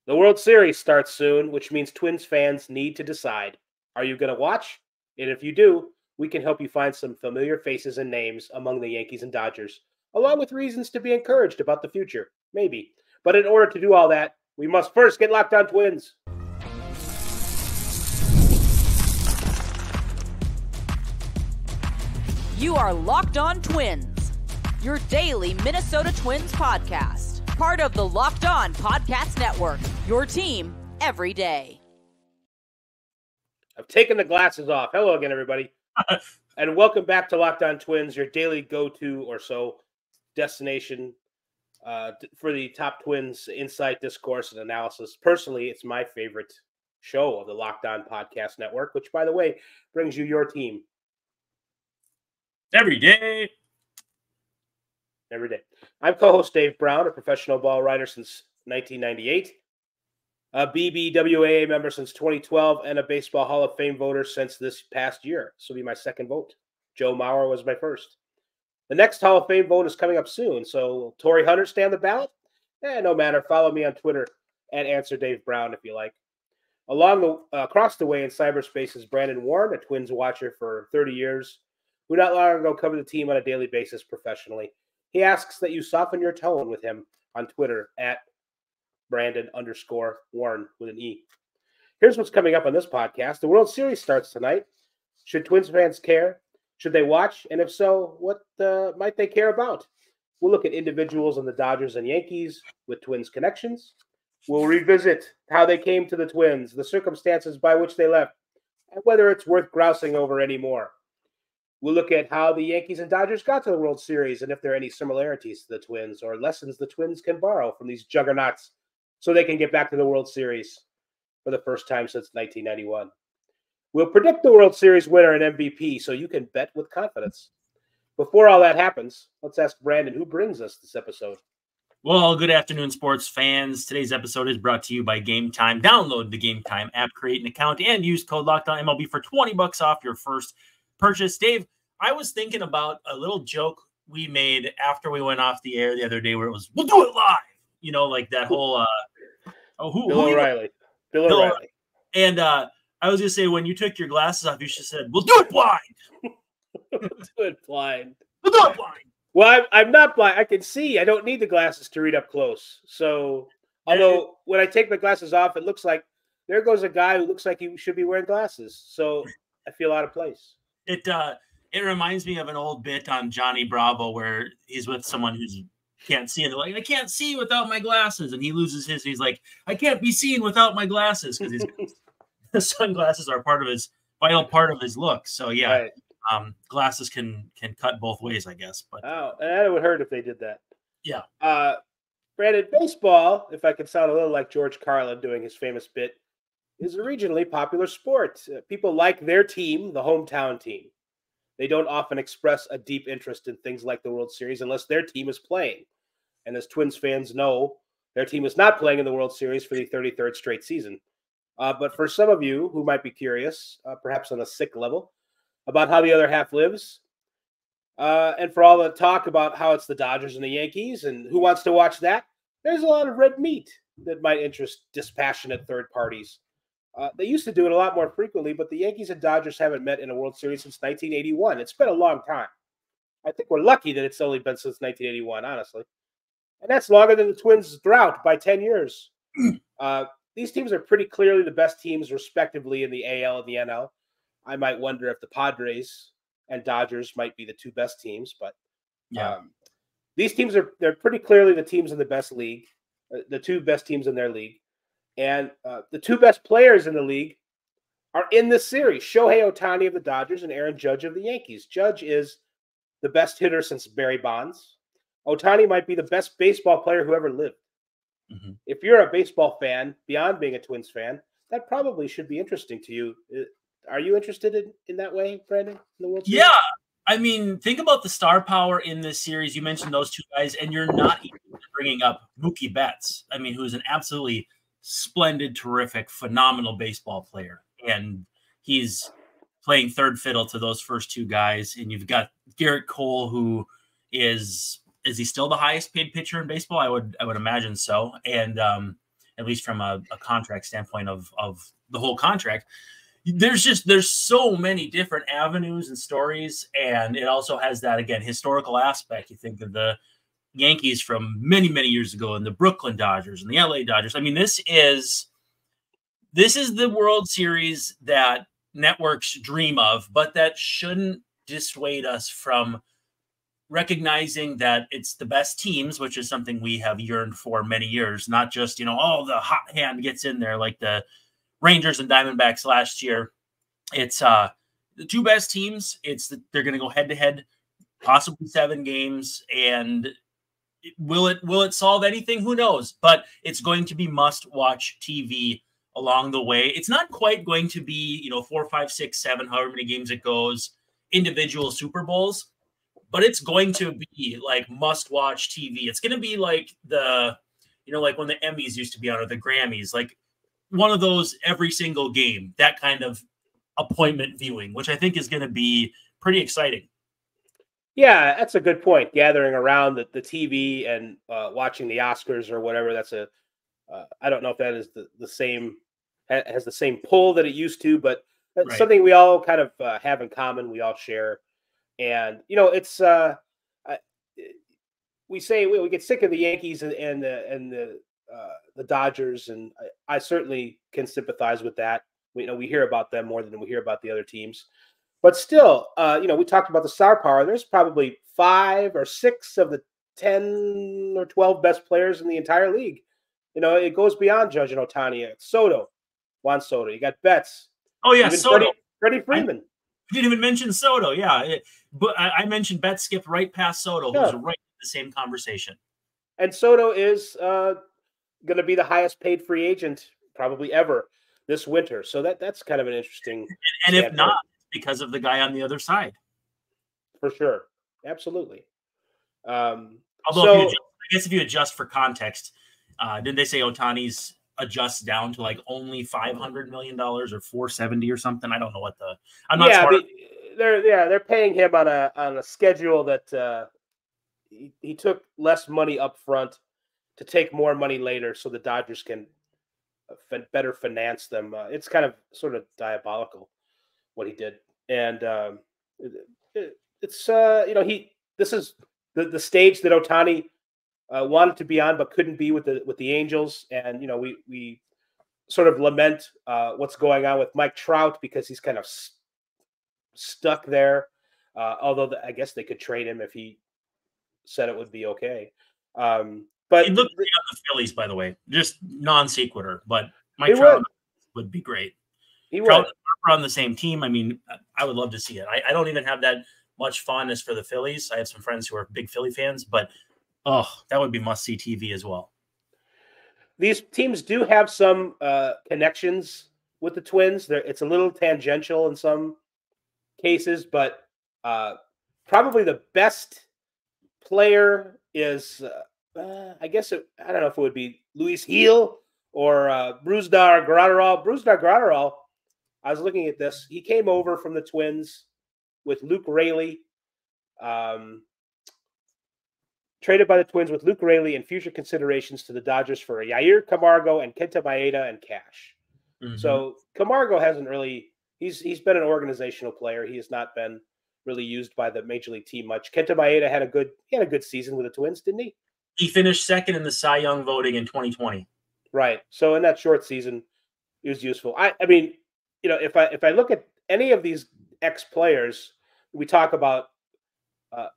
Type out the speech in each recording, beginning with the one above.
The World Series starts soon, which means Twins fans need to decide. Are you going to watch? And if you do, we can help you find some familiar faces and names among the Yankees and Dodgers, along with reasons to be encouraged about the future. Maybe. But in order to do all that, we must first get Locked On Twins. You are Locked On Twins, your daily Minnesota Twins podcast. Part of the Locked On Podcast Network, your team every day. I've taken the glasses off. Hello again, everybody. And welcome back to Locked On Twins, your daily go-to or so destination for the top Twins insight, discourse, and analysis. Personally, it's my favorite show of the Locked On Podcast Network, which, by the way, brings you your team every day. Every day. I'm co-host Dave Brown, a professional ball writer since 1998, a BBWAA member since 2012, and a Baseball Hall of Fame voter since this past year. This will be my second vote. Joe Mauer was my first. The next Hall of Fame vote is coming up soon, so will Torrey Hunter stay on the ballot? No matter. Follow me on Twitter at @AnswerDaveBrown if you like. Across the way in cyberspace is Brandon Warren, a Twins watcher for 30 years, who not long ago covered the team on a daily basis professionally. He asks that you soften your tone with him on Twitter at Brandon_Warren with an E. Here's what's coming up on this podcast. The World Series starts tonight. Should Twins fans care? Should they watch? And if so, what might they care about? We'll look at individuals in the Dodgers and Yankees with Twins connections. We'll revisit how they came to the Twins, the circumstances by which they left, and whether it's worth grousing over anymore. We'll look at how the Yankees and Dodgers got to the World Series and if there are any similarities to the Twins or lessons the Twins can borrow from these juggernauts so they can get back to the World Series for the first time since 1991. We'll predict the World Series winner and MVP so you can bet with confidence. Before all that happens, let's ask Brandon, who brings us this episode? Well, good afternoon, sports fans. Today's episode is brought to you by Game Time. Download the Game Time app, create an account, and use code LOCKEDONMLB for $20 off your first purchase. Dave, I was thinking about a little joke we made after we went off the air the other day where it was, we'll do it live. You know, like that whole Bill O'Reilly. Bill O'Reilly. And I was going to say, when you took your glasses off, you should have said, we'll do it blind. We'll do it blind. We'll do it blind. Well, I'm not blind. I can see. I don't need the glasses to read up close. So, although when I take my glasses off, it looks like there goes a guy who looks like he should be wearing glasses. So I feel out of place. It reminds me of an old bit on Johnny Bravo where he's with someone who's can't see, and they're like, I can't see without my glasses, and he loses his. He's like, I can't be seen without my glasses because the sunglasses are vital part of his look. So yeah, right. Glasses can cut both ways, I guess. But that would hurt if they did that. Yeah. Brandon, baseball, if I could sound a little like George Carlin doing his famous bit, is a regionally popular sport. People like their team, the hometown team. They don't often express a deep interest in things like the World Series unless their team is playing. And as Twins fans know, their team is not playing in the World Series for the 33rd straight season. But for some of you who might be curious, perhaps on a sick level, about how the other half lives, and for all the talk about how it's the Dodgers and the Yankees and who wants to watch that, there's a lot of red meat that might interest dispassionate third parties. They used to do it a lot more frequently, but the Yankees and Dodgers haven't met in a World Series since 1981. It's been a long time. I think we're lucky that it's only been since 1981, honestly. And that's longer than the Twins' drought by 10 years. These teams are pretty clearly the best teams, respectively, in the AL and the NL. I might wonder if the Padres and Dodgers might be the two best teams, but these teams they're pretty clearly the teams in the best league, the two best teams in their league. And the two best players in the league are in this series. Shohei Ohtani of the Dodgers and Aaron Judge of the Yankees. Judge is the best hitter since Barry Bonds. Ohtani might be the best baseball player who ever lived. Mm-hmm. If you're a baseball fan, beyond being a Twins fan, that probably should be interesting to you. Are you interested in that way, Brandon? In the World Series? Yeah. I mean, think about the star power in this series. You mentioned those two guys, and you're not even bringing up Mookie Betts. I mean, who's an absolutely splendid, terrific, phenomenal baseball player. And he's playing third fiddle to those first two guys. And you've got Garrett Cole, who is he still the highest paid pitcher in baseball? I would imagine so. And at least from a contract standpoint of the whole contract. There's so many different avenues and stories, and it also has that, again, historical aspect. You think of the Yankees from many, many years ago, and the Brooklyn Dodgers and the LA Dodgers. I mean, this is the World Series that networks dream of, but that shouldn't dissuade us from recognizing that it's the best teams, which is something we have yearned for many years, not just, the hot hand gets in there like the Rangers and Diamondbacks last year. It's the two best teams. They're going to go head to head, possibly 7 games. And will it solve anything? Who knows? But it's going to be must-watch TV along the way. It's not quite going to be, 4, 5, 6, 7, however many games it goes, individual Super Bowls, but it's going to be like must-watch TV. It's going to be like like when the Emmys used to be on, or the Grammys, like one of those every single game, that kind of appointment viewing, which I think is going to be pretty exciting. Yeah, that's a good point. Gathering around the TV and watching the Oscars or whatever. That's I don't know if that is the same, has the same pull that it used to, but that's Right. something we all kind of have in common. We all share. And, it's, we say we get sick of the Yankees and the Dodgers. And I certainly can sympathize with that. We hear about them more than we hear about the other teams. But still, we talked about the star power. There's probably 5 or 6 of the 10 or 12 best players in the entire league. It goes beyond Judge and Ohtani. It's Juan Soto. You got Betts. Oh, yeah, even Soto. Freddie Freeman. I didn't even mention Soto. Yeah, but I mentioned Betts skipped right past Soto, who's right in the same conversation. And Soto is going to be the highest paid free agent probably ever this winter. So that's kind of an interesting. And if not, because of the guy on the other side. For sure. Absolutely. Although, if you adjust for context, didn't they say Ohtani's adjusts down to like only $500 million or 470 or something? I don't know what I'm not smart. They're paying him on a schedule that he took less money up front to take more money later, so the Dodgers can better finance them. It's kind of sort of diabolical what he did, and it's this is the stage that Ohtani wanted to be on but couldn't be with the Angels, and we sort of lament what's going on with Mike Trout because he's kind of stuck there. Although I guess they could trade him if he said it would be okay. But he looked great on the Phillies, by the way, just non sequitur. But Mike Trout would be great. He Trout would on the same team. I mean, I would love to see it. I don't even have that much fondness for the Phillies. I have some friends who are big Philly fans, but that would be must-see TV as well. These teams do have some connections with the Twins. It's a little tangential in some cases, but probably the best player is, I guess, I don't know if it would be Luis Gil or Brusdar Graterol. Brusdar Graterol, I was looking at this. He came over from the Twins with Luke Raley. Traded by the Twins with Luke Raley and future considerations to the Dodgers for Yair Camargo and Kenta Maeda and cash. Mm-hmm. So Camargo hasn't really he's been an organizational player. He has not been really used by the major league team much. Kenta Maeda had a good season with the Twins, didn't he? He finished second in the Cy Young voting in 2020. Right. So in that short season, he was useful. I mean, if I look at any of these ex-players, we talk about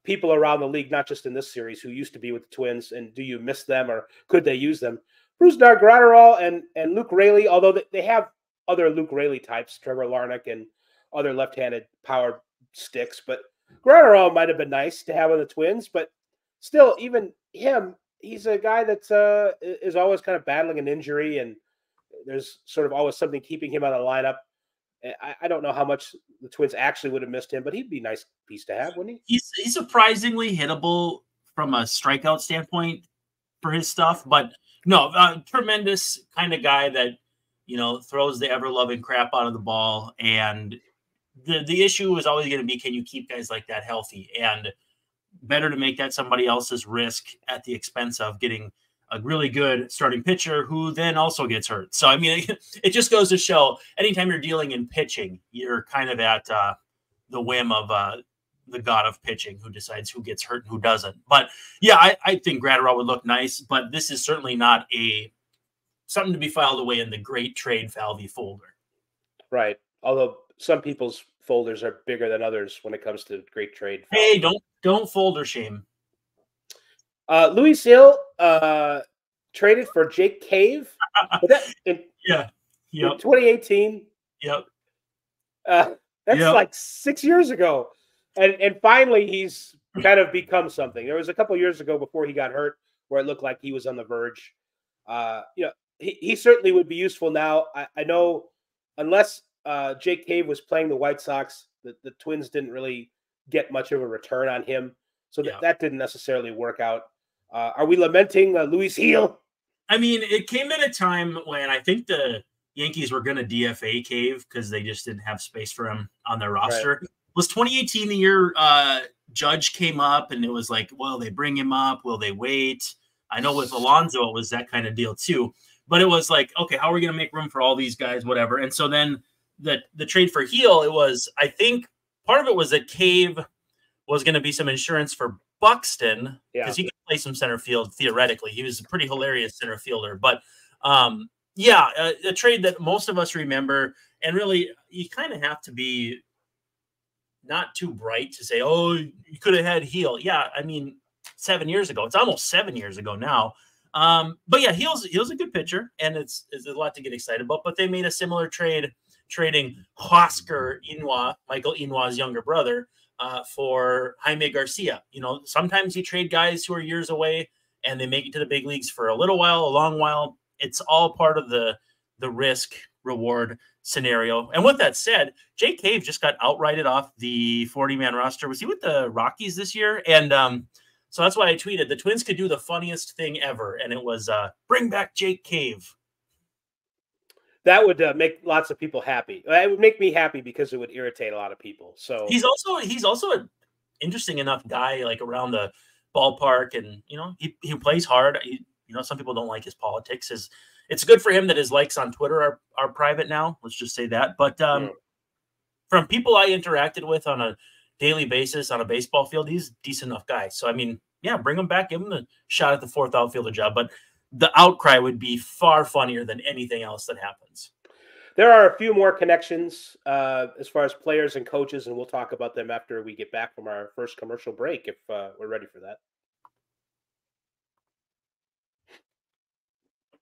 people around the league, not just in this series, who used to be with the Twins, and do you miss them or could they use them? Brusdar Graterol and Luke Raley, although they have other Luke Raley types, Trevor Larnach and other left-handed power sticks, but Graterol might have been nice to have on the Twins, but still, even him, he's a guy that is always kind of battling an injury, and there's sort of always something keeping him on the lineup. I don't know how much the Twins actually would have missed him, but he'd be a nice piece to have, wouldn't he? He's surprisingly hittable from a strikeout standpoint for his stuff, but no, tremendous kind of guy that, throws the ever-loving crap out of the ball. And the issue is always going to be, can you keep guys like that healthy? And better to make that somebody else's risk at the expense of getting a really good starting pitcher who then also gets hurt. So, I mean, it just goes to show anytime you're dealing in pitching, you're kind of at the whim of the god of pitching who decides who gets hurt and who doesn't. But yeah, I think Graterol would look nice, but this is certainly not something to be filed away in the great trade value folder. Right. Although some people's folders are bigger than others when it comes to great trade. Hey, don't folder shame. Luis Hill traded for Jake Cave. In 2018. Yep. That's like 6 years ago. And finally, he's kind of become something. There was a couple years ago before he got hurt where it looked like he was on the verge. He certainly would be useful now. I know unless Jake Cave was playing the White Sox, the Twins didn't really get much of a return on him. So that didn't necessarily work out. Are we lamenting Luis Hill? I mean, it came at a time when I think the Yankees were going to DFA Cave because they just didn't have space for him on their roster. Right. Was 2018 the year Judge came up and it was like, well, they bring him up. Will they wait? I know with Alonso, it was that kind of deal too. But it was like, okay, how are we going to make room for all these guys, whatever. And so then the trade for Hill, it was, I think part of it was that Cave was going to be some insurance for Buxton because he could play some center field theoretically. He was a pretty hilarious center fielder. But a trade that most of us remember. And really, you kind of have to be not too bright to say, oh, you could have had Hill. Yeah, I mean, 7 years ago. It's almost 7 years ago now. But yeah, Hill's a good pitcher, and it's a lot to get excited about. But they made a similar trade, trading Huascar Inua, Michael Inua's younger brother, for Jaime Garcia. You know, sometimes you trade guys who are years away, and they make it to the big leagues for a little while, a long while. It's all part of the risk reward scenario. And with that said, Jake Cave just got outrighted off the 40-man roster. Was he with the Rockies this year? And so that's why I tweeted the Twins could do the funniest thing ever, and it was bring back Jake Cave. That would make lots of people happy. It would make me happy because it would irritate a lot of people. So he's also an interesting enough guy, like around the ballpark, and he plays hard. Some people don't like his politics. It's good for him that his likes on Twitter are private now. Let's just say that. But from people I interacted with on a daily basis on a baseball field, he's a decent enough guy. So I mean, yeah, bring him back, give him the shot at the fourth outfielder job. But the outcry would be far funnier than anything else that happens. There are a few more connections as far as players and coaches, and we'll talk about them after we get back from our first commercial break, if we're ready for that.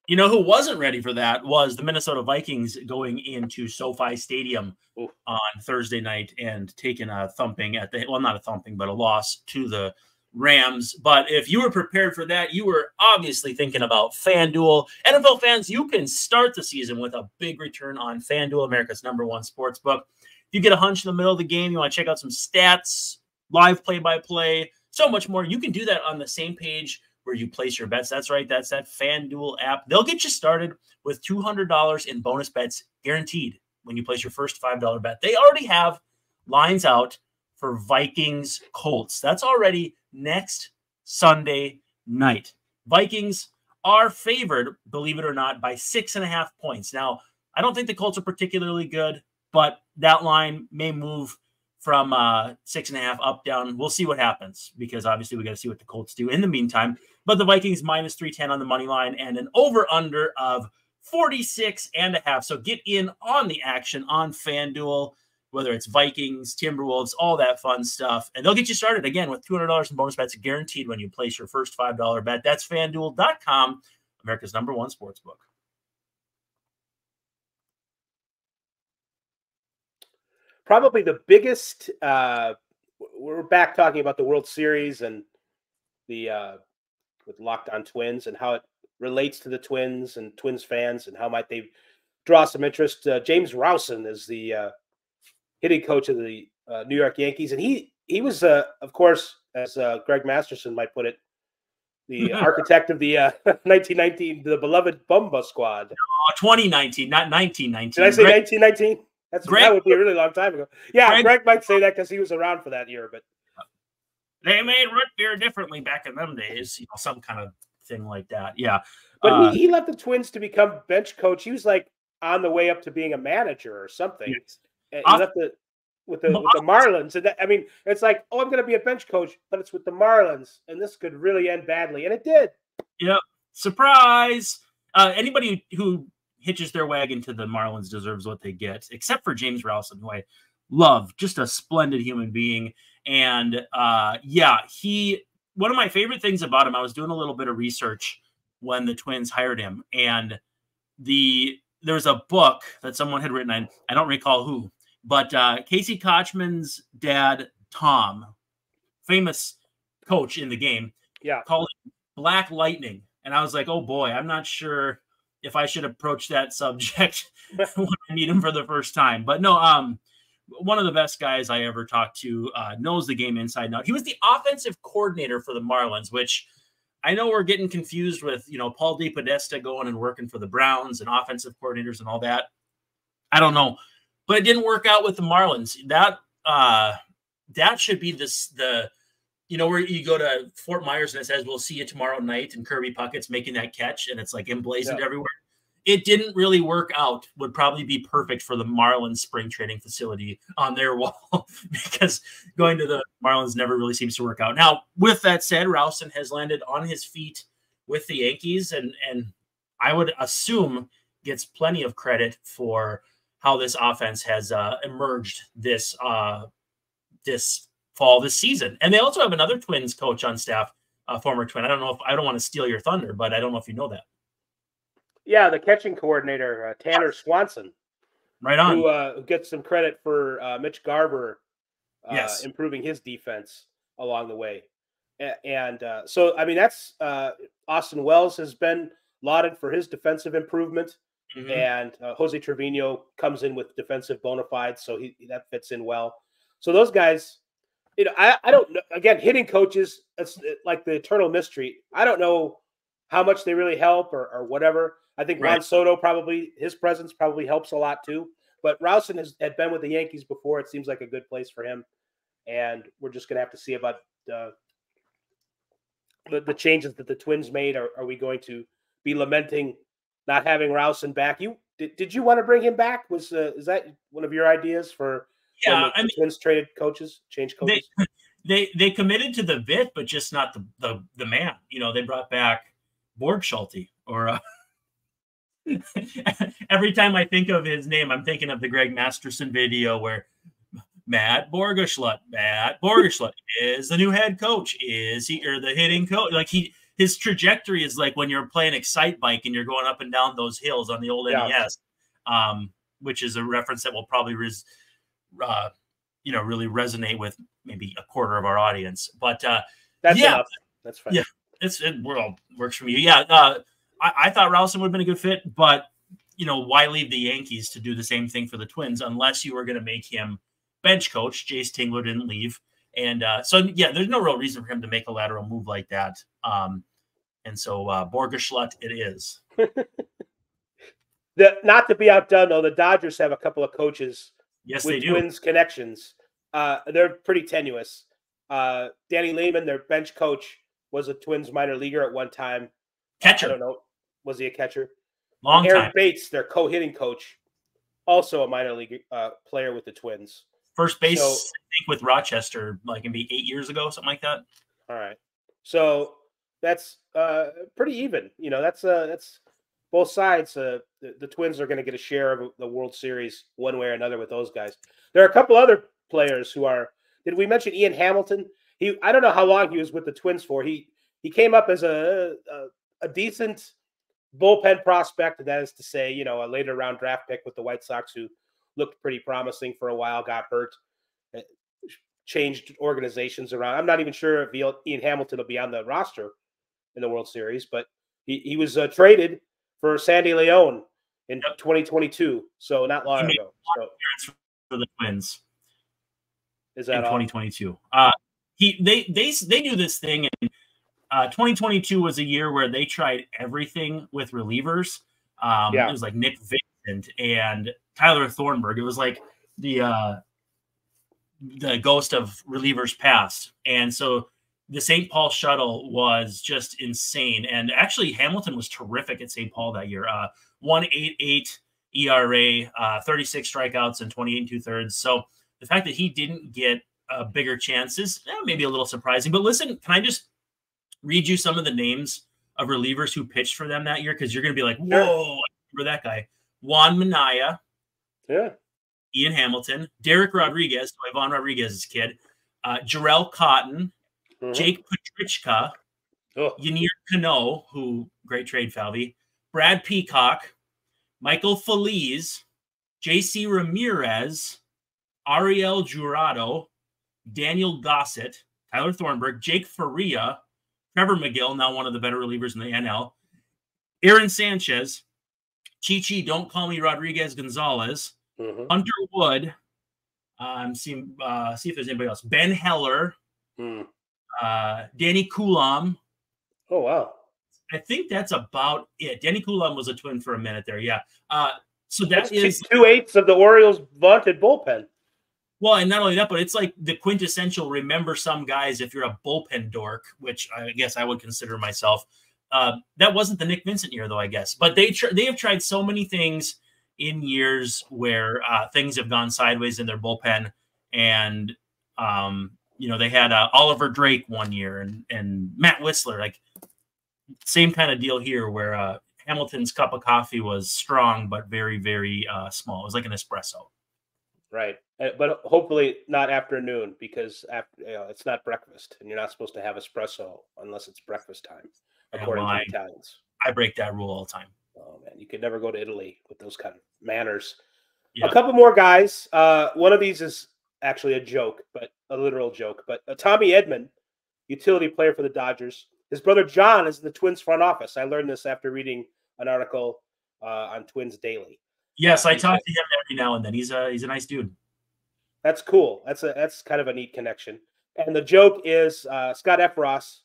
You know who wasn't ready for that was the Minnesota Vikings going into SoFi Stadium on Thursday night and taking a thumping not a thumping, but a loss to the Rams. But if you were prepared for that, you were obviously thinking about FanDuel. NFL fans, you can start the season with a big return on FanDuel, America's #1 sports book. If you get a hunch in the middle of the game, you want to check out some stats, live play-by-play, so much more, you can do that on the same page where you place your bets. That's right. That's that FanDuel app. They'll get you started with $200 in bonus bets guaranteed when you place your first $5 bet. They already have lines out for Vikings Colts. That's already next Sunday night. Vikings are favored, believe it or not, by 6.5 points. Now, I don't think the Colts are particularly good, but that line may move from 6.5 up, down. We'll see what happens because obviously we got to see what the Colts do in the meantime. But the Vikings minus 310 on the money line and an over-under of 46.5. So get in on the action on FanDuel, whether it's Vikings, Timberwolves, all that fun stuff. And they'll get you started, again, with $200 in bonus bets guaranteed when you place your first $5 bet. That's FanDuel.com, America's #1 sportsbook. Probably the biggest, we're back talking about the World Series and the with Locked On Twins and how it relates to the Twins and Twins fans and how might they draw some interest. James Rowson is the hitting coach of the New York Yankees. And he was, of course, as Greg Masterson might put it, the architect of the 1919, the beloved Bumba squad. 2019, not 1919. Did I say 1919? That would be a really long time ago. Yeah, Greg might say that because he was around for that year. But they made root beer differently back in them days. Some kind of thing like that. Yeah. But he left the Twins to become bench coach. He was like on the way up to being a manager or something. Yes. He left with the Marlins. And that, I mean, it's like, oh, I'm going to be a bench coach, but it's with the Marlins, and this could really end badly. And it did. Yeah. Surprise. Anybody who hitches their wagon to the Marlins deserves what they get, except for James Rowson, who I love, just a splendid human being. And one of my favorite things about him, I was doing a little bit of research when the Twins hired him, and there was a book that someone had written. I don't recall who, but Casey Kochman's dad, Tom, famous coach in the game, called it Black Lightning. And I was like, oh boy, I'm not sure if I should approach that subject when I meet him for the first time. But no, one of the best guys I ever talked to, knows the game inside and out. He was the offensive coordinator for the Marlins, which I know we're getting confused with, Paul DePodesta going and working for the Browns and offensive coordinators and all that. I don't know, but it didn't work out with the Marlins. That should be where you go to Fort Myers and it says, we'll see you tomorrow night, and Kirby Puckett's making that catch and it's like emblazoned everywhere. It didn't really work out. Would probably be perfect for the Marlins spring training facility on their wall, because going to the Marlins never really seems to work out. Now, with that said, Rowson has landed on his feet with the Yankees, and I would assume gets plenty of credit for how this offense has emerged this fall, this season. And they also have another Twins coach on staff, former Twin. I don't want to steal your thunder, but I don't know if you know that. Yeah, the catching coordinator, Tanner Swanson. Right on. Who gets some credit for Mitch Garver improving his defense along the way. And so, I mean, that's Austin Wells has been lauded for his defensive improvement. Mm-hmm. And Jose Trevino comes in with defensive bona fides, so that fits in well. So those guys, I don't know. Again, hitting coaches, it's like the eternal mystery. I don't know how much they really help or whatever. I think Juan Soto his presence probably helps a lot too. But Rowson had been with the Yankees before. It seems like a good place for him. And we're just going to have to see about the changes that the Twins made. Are we going to be lamenting not having Rowson back? Did you want to bring him back? Is that one of your ideas for the Twins traded coaches, changed coaches? They committed to the vet, but just not the man. They brought back Borg-Schulte, or every time I think of his name, I'm thinking of the Greg Masterson video where Matt Borgerslut is the new head coach. Is he, or the hitting coach? Like his trajectory is like when you're playing Excite Bike and you're going up and down those hills on the old NES, which is a reference that will probably really resonate with maybe a quarter of our audience. But that's enough. That's fine. Yeah, it works for me. Yeah, I thought Rowson would have been a good fit, but why leave the Yankees to do the same thing for the Twins unless you were going to make him bench coach? Jace Tingler didn't leave, and there's no real reason for him to make a lateral move like that. And so Borgerslut it is. Not to be outdone though, the Dodgers have a couple of coaches. Yes, with they do. Twins connections. They're pretty tenuous. Danny Lehman, their bench coach, was a Twins minor leaguer at one time. Catcher. I don't know. Was he a catcher? Long Aaron time. Bates, their co-hitting coach, also a minor league player with the Twins. First base, I think, with Rochester, like maybe 8 years ago, something like that. All right. So that's pretty even. That's both sides. The Twins are going to get a share of the World Series one way or another with those guys. There are a couple other players who are. Did we mention Ian Hamilton? I don't know how long he was with the Twins for. He came up as a decent bullpen prospect, that is to say, a later round draft pick with the White Sox, who looked pretty promising for a while, got hurt, changed organizations around. I'm not even sure if Ian Hamilton will be on the roster in the World Series, but he was traded for Sandy Leon in 2022, so not long ago. So, for the Twins, is that in 2022? They do this thing in 2022 was a year where they tried everything with relievers. It was like Nick Vincent and Tyler Thornburg. It was like the ghost of relievers past, and so the St. Paul shuttle was just insane. And actually, Hamilton was terrific at St. Paul that year. 1.88 ERA, 36 strikeouts, and 28 2/3. So the fact that he didn't get bigger chances, maybe a little surprising. But listen, can I just read you some of the names of relievers who pitched for them that year? Because you're going to be like, whoa, I remember that guy. Juan Minaya. Yeah. Ian Hamilton. Derek Rodriguez, Ivan Rodriguez's kid. Jarrell Cotton. Jake Petrichka. Yanier Cano, who, great trade, Falvey. Brad Peacock. Michael Feliz. J.C. Ramirez. Ariel Jurado. Daniel Gossett. Tyler Thornburg. Jake Faria. Trevor McGill, now one of the better relievers in the NL. Aaron Sanchez. Chichi, don't call me Rodriguez Gonzalez. Hunter Wood. See if there's anybody else. Ben Heller. Danny Coulomb. Oh, wow. I think that's about it. Danny Coulomb was a Twin for a minute there. Yeah. So that's 2/8 of the Orioles' vaunted bullpen. Well, and not only that, but it's like the quintessential remember some guys if you're a bullpen dork, which I guess I would consider myself. That wasn't the Nick Vincent year, though, I guess. But they have tried so many things in years where things have gone sideways in their bullpen. And, they had Oliver Drake one year and Matt Whistler. Like, same kind of deal here where Hamilton's cup of coffee was strong but very, very small. It was like an espresso. Right. But hopefully not afternoon, because it's not breakfast, and you're not supposed to have espresso unless it's breakfast time, according to Italians. I break that rule all the time. Oh, man. You could never go to Italy with those kind of manners. Yeah. A couple more guys. One of these is actually a joke, but a literal joke. But Tommy Edman, utility player for the Dodgers. His brother John is in the Twins front office. I learned this after reading an article on Twins Daily. Yes, I talk to him every now and then. He's a nice dude. That's cool. That's kind of a neat connection. And the joke is Scott Effross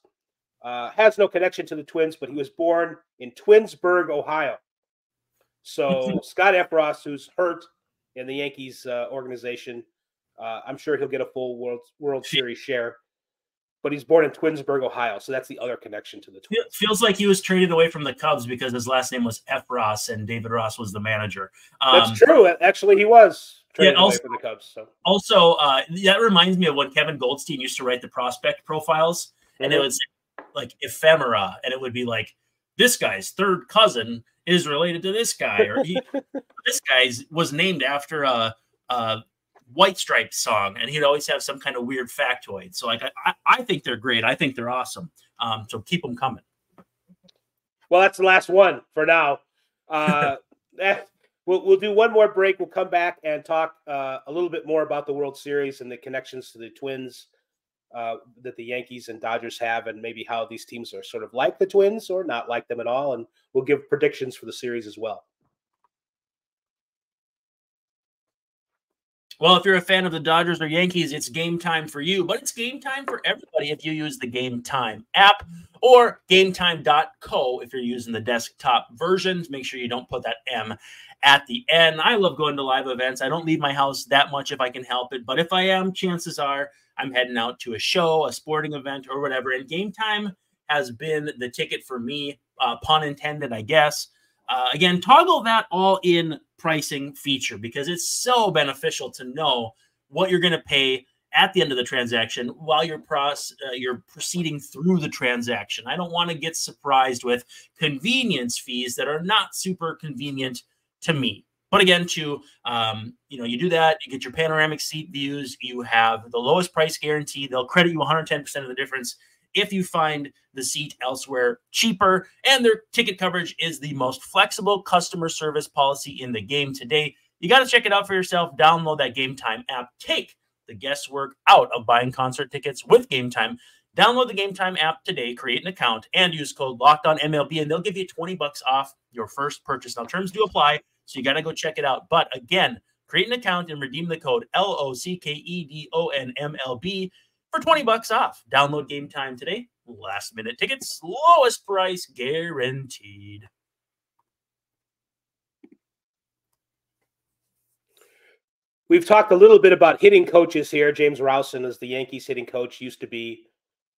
has no connection to the Twins, but he was born in Twinsburg, Ohio. So Scott Effross, who's hurt in the Yankees organization, I'm sure he'll get a full World Series share. But he's born in Twinsburg, Ohio, so that's the other connection to the Twins. It feels like he was traded away from the Cubs because his last name was F. Ross and David Ross was the manager. That's true. Actually, he was traded away from the Cubs. So. Also, that reminds me of when Kevin Goldstein used to write the prospect profiles, and it was like ephemera, and it would be like, this guy's third cousin is related to this guy, or this guy's was named after a White Stripes song, and he'd always have some kind of weird factoid. So, like, I think they're great. I think they're awesome. So keep them coming. Well, that's the last one for now. We'll do one more break. We'll come back and talk a little bit more about the World Series and the connections to the Twins that the Yankees and Dodgers have, and maybe how these teams are sort of like the Twins or not like them at all. And we'll give predictions for the series as well. Well, if you're a fan of the Dodgers or Yankees, it's game time for you, but it's game time for everybody if you use the Game Time app or gametime.co if you're using the desktop versions. Make sure you don't put that M at the end. I love going to live events. I don't leave my house that much if I can help it, but if I am, chances are I'm heading out to a show, a sporting event, or whatever, and Game Time has been the ticket for me, pun intended, I guess. Again, toggle that all-in pricing feature because it's so beneficial to know what you're going to pay at the end of the transaction while you're proceeding through the transaction. I don't want to get surprised with convenience fees that are not super convenient to me. But again, you do that, you get your panoramic seat views, you have the lowest price guarantee. They'll credit you 110% of the difference if you find the seat elsewhere cheaper, and their ticket coverage is the most flexible customer service policy in the game today. You got to check it out for yourself. Download that Game Time app. Take the guesswork out of buying concert tickets with Game Time. Download the Game Time app today, create an account, and use code LOCKEDONMLB, and they'll give you $20 off your first purchase. Now, terms do apply, so you got to go check it out. But again, create an account and redeem the code LOCKEDONMLB for $20 off. Download Game Time today. Last minute tickets, lowest price guaranteed. We've talked a little bit about hitting coaches here. James Rowson is the Yankees hitting coach, used to be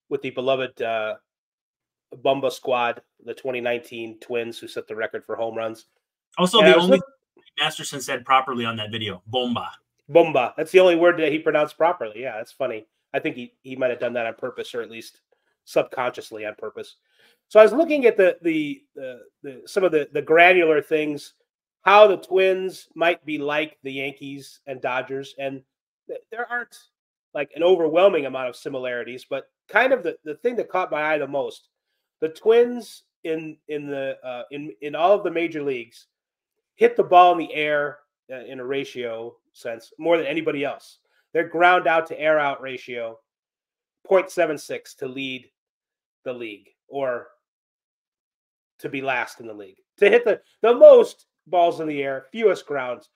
with the beloved Bumba squad, the 2019 Twins, who set the record for home runs. Also, the only Masterson said properly on that video, Bomba. Bomba. That's the only word that he pronounced properly. Yeah, that's funny. I think he might have done that on purpose, or at least subconsciously on purpose. So I was looking at the some of the granular things, how the Twins might be like the Yankees and Dodgers, and there aren't like an overwhelming amount of similarities, but kind of the thing that caught my eye the most, the Twins in all of the major leagues hit the ball in the air in a ratio sense more than anybody else. Their ground out to air out ratio 0.76 to lead the league, or to be last in the league, to hit the most balls in the air, fewest grounders.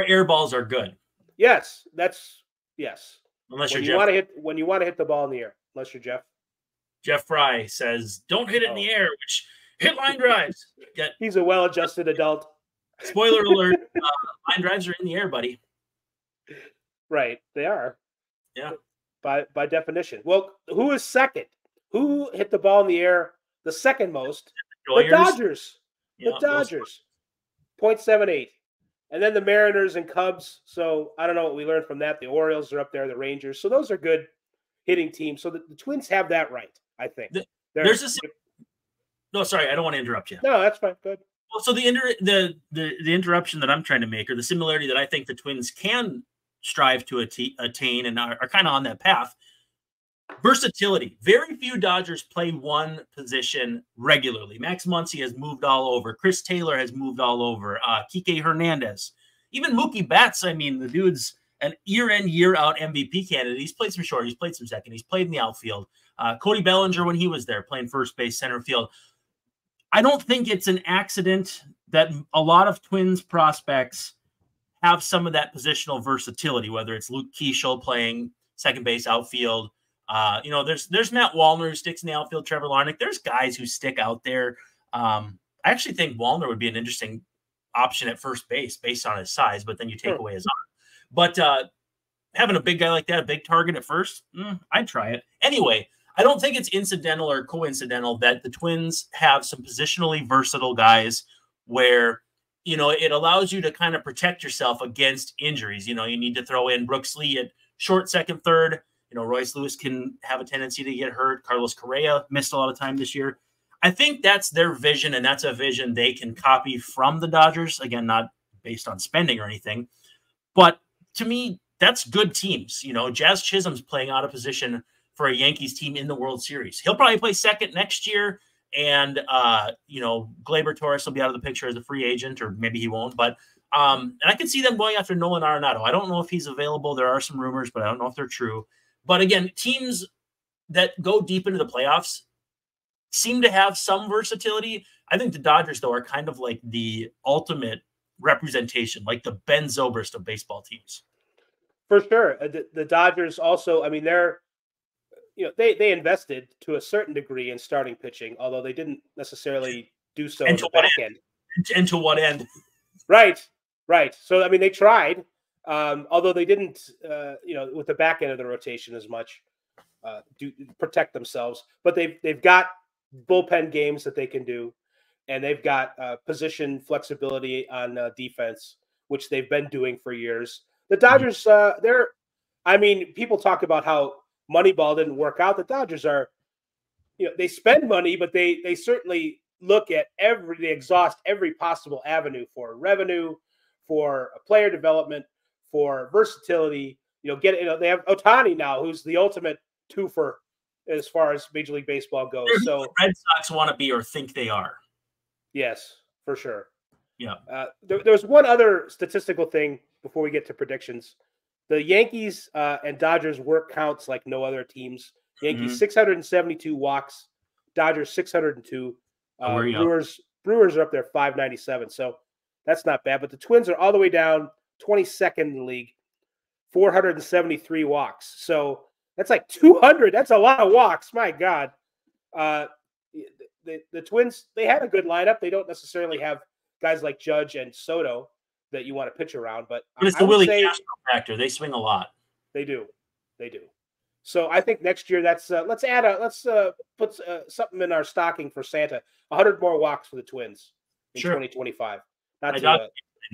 Air balls are good. Yes. Unless when you're you want to hit the ball in the air, unless you're Jeff. Jeff Fry says, "Don't hit it in the air," which hit line drives. He's a well-adjusted adult. Spoiler alert: line drives are in the air, buddy. Right, they are. Yeah. By definition. Well, who is second? Who hit the ball in the air the second most? The Dodgers. The Dodgers. 0.78. And then the Mariners and Cubs. So I don't know what we learned from that. The Orioles are up there, the Rangers. So those are good hitting teams. So the Twins have that right, I think. No, sorry, I don't want to interrupt you. No, that's fine. Good. Well, so the interruption that I'm trying to make, or the similarity that I think the Twins can strive to attain and are kind of on that path. Versatility. Very few Dodgers play one position regularly. Max Muncy has moved all over. Chris Taylor has moved all over. Kike Hernandez. Even Mookie Betts, I mean, the dude's an year-in, year-out MVP candidate. He's played some short. He's played some second. He's played in the outfield. Cody Bellinger, when he was there, playing first base, center field. I don't think it's an accident that a lot of Twins prospects have some of that positional versatility, whether it's Luke Keeschel playing second base, outfield. There's Matt Wallner who sticks in the outfield, Trevor Larnach. There's guys who stick out there. I actually think Wallner would be an interesting option at first base based on his size, but then you take away his arm. But having a big guy like that, a big target at first, I'd try it. Anyway, I don't think it's incidental or coincidental that the Twins have some positionally versatile guys where, it allows you to kind of protect yourself against injuries. You need to throw in Brooks Lee at short, second, third. Royce Lewis can have a tendency to get hurt. Carlos Correa missed a lot of time this year. I think that's their vision, and that's a vision they can copy from the Dodgers. Again, not based on spending or anything. But to me, that's good teams. Jazz Chisholm's playing out of position for a Yankees team in the World Series. He'll probably play second next year. And, Gleyber Torres will be out of the picture as a free agent, or maybe he won't. But and I could see them going after Nolan Arenado. I don't know if he's available. There are some rumors, but I don't know if they're true. But again, teams that go deep into the playoffs seem to have some versatility. I think the Dodgers, though, are kind of like the ultimate representation, like the Ben Zobrist of baseball teams. For sure. The Dodgers also, I mean, they invested to a certain degree in starting pitching, although they didn't necessarily do so in the back end. And to what end? Right. So, I mean, they tried, although they didn't, with the back end of the rotation as much, protect themselves. But they've got bullpen games that they can do, and they've got position flexibility on defense, which they've been doing for years. The Dodgers, people talk about how Moneyball didn't work out. The Dodgers are, they spend money, but they certainly look at they exhaust every possible avenue for revenue, for player development, for versatility. They have Ohtani now, who's the ultimate twofer as far as Major League Baseball goes. So Red Sox want to be or think they are. Yes, for sure. Yeah. There was one other statistical thing before we get to predictions. The Yankees and Dodgers work counts like no other teams. Yankees 672 walks, Dodgers 602. Brewers are up there 597. So that's not bad. But the Twins are all the way down 22nd in the league, 473 walks. So that's like 200. That's a lot of walks. My God. The Twins, they had a good lineup. They don't necessarily have guys like Judge and Soto that you want to pitch around, but it's the Willie Castro factor. They swing a lot. They do. So I think next year let's put something in our stocking for Santa. 100 more walks for the Twins in 2025. Not My to, dog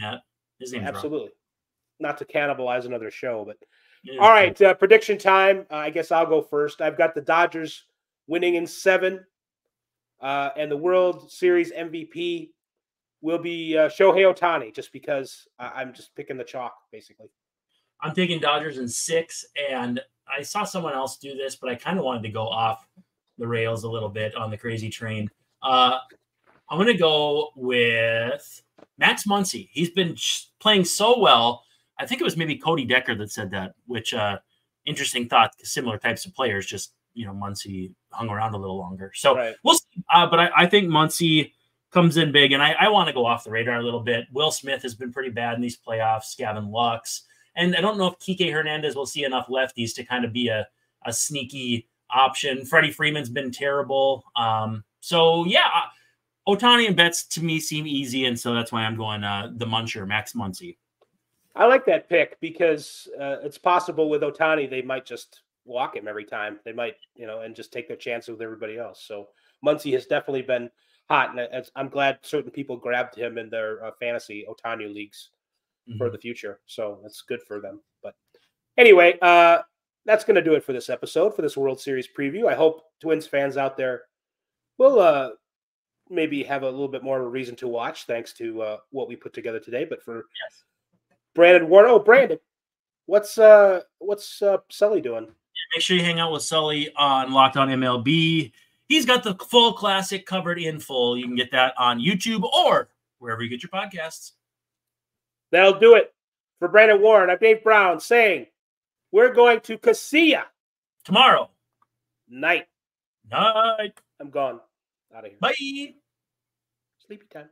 that. His name's absolutely. Not to cannibalize another show, but all right. Prediction time. I guess I'll go first. I've got the Dodgers winning in 7, and the World Series MVP will be Shohei Ohtani, just because I'm just picking the chalk, basically. I'm taking Dodgers in 6, and I saw someone else do this, but I kind of wanted to go off the rails a little bit on the crazy train. I'm going to go with Max Muncy. He's been playing so well. I think it was maybe Cody Decker that said that, which interesting thought, similar types of players, just, Muncy hung around a little longer. So we'll see. But I think Muncy comes in big, and I want to go off the radar a little bit. Will Smith has been pretty bad in these playoffs, Gavin Lux. And I don't know if Kike Hernandez will see enough lefties to kind of be a sneaky option. Freddie Freeman's been terrible. Ohtani and Betts to me seem easy, and so that's why I'm going the Muncher, Max Muncy. I like that pick because it's possible with Ohtani they might just walk him every time. They might, and just take their chance with everybody else. So Muncy has definitely been hot, and I'm glad certain people grabbed him in their fantasy Ohtani leagues for the future. So that's good for them. But anyway, that's going to do it for this episode, for this World Series preview. I hope Twins fans out there will maybe have a little bit more of a reason to watch thanks to what we put together today. But for Brandon Warner, Brandon, what's Sully doing? Make sure you hang out with Sully on Locked On MLB. He's got the full classic covered in full. You can get that on YouTube or wherever you get your podcasts. That'll do it. For Brandon Warren, I'm Dave Brown saying we're going to Casilla tomorrow night. I'm gone. Out of here. Bye. Sleepy time.